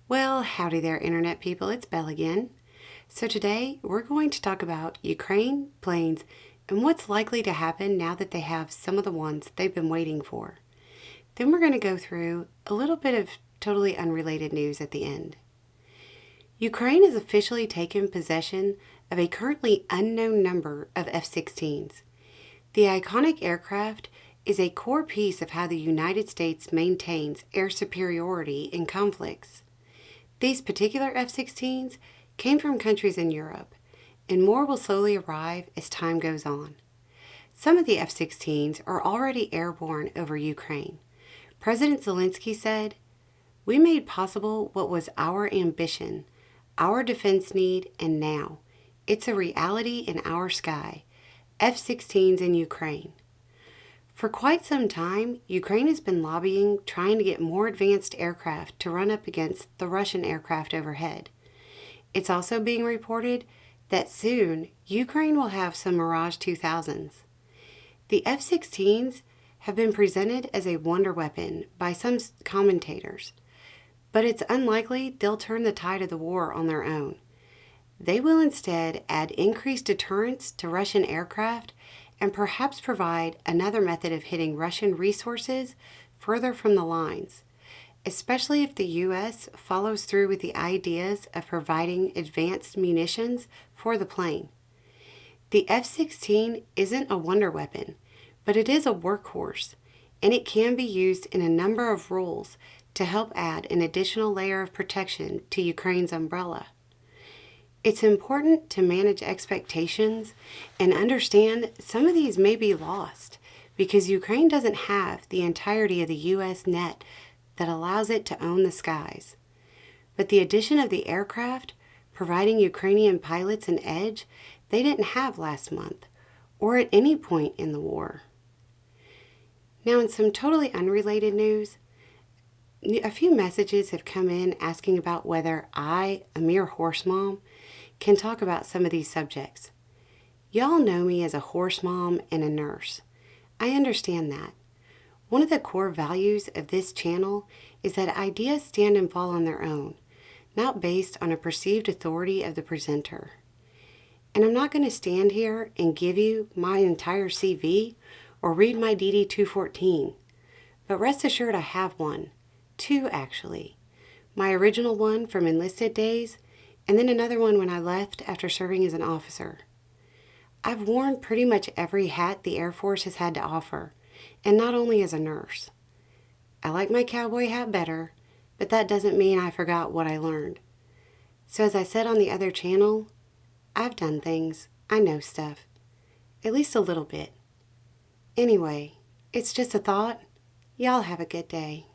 Well, howdy there, Internet people. It's Belle again. So today we're going to talk about Ukraine planes and what's likely to happen now that they have some of the ones they've been waiting for. Then we're going to go through a little bit of totally unrelated news at the end. Ukraine has officially taken possession of a currently unknown number of F-16s. The iconic aircraft is a core piece of how the United States maintains air superiority in conflicts. These particular F-16s came from countries in Europe, and more will slowly arrive as time goes on. Some of the F-16s are already airborne over Ukraine. President Zelensky said, "We made possible what was our ambition, our defense need, and now it's a reality in our sky, F-16s in Ukraine." For quite some time, Ukraine has been lobbying, trying to get more advanced aircraft to run up against the Russian aircraft overhead. It's also being reported that soon Ukraine will have some Mirage 2000s. The F-16s have been presented as a wonder weapon by some commentators, but it's unlikely they'll turn the tide of the war on their own. They will instead add increased deterrence to Russian aircraft and perhaps provide another method of hitting Russian resources further from the lines, especially if the U.S. follows through with the ideas of providing advanced munitions for the plane. The F-16 isn't a wonder weapon, but it is a workhorse, and it can be used in a number of roles to help add an additional layer of protection to Ukraine's umbrella. It's important to manage expectations and understand some of these may be lost because Ukraine doesn't have the entirety of the U.S. net that allows it to own the skies. But the addition of the aircraft, providing Ukrainian pilots an edge they didn't have last month or at any point in the war. Now, in some totally unrelated news, a few messages have come in asking about whether I, a mere horse mom, can talk about some of these subjects. Y'all know me as a horse mom and a nurse. I understand that. One of the core values of this channel is that ideas stand and fall on their own, not based on a perceived authority of the presenter. And I'm not going to stand here and give you my entire CV or read my DD 214, but rest assured I have one. Two, actually. My original one from enlisted days, and then another one when I left after serving as an officer. I've worn pretty much every hat the Air Force has had to offer, and not only as a nurse. I like my cowboy hat better, but that doesn't mean I forgot what I learned. So as I said on the other channel, I've done things, I know stuff. At least a little bit. Anyway, it's just a thought. Y'all have a good day.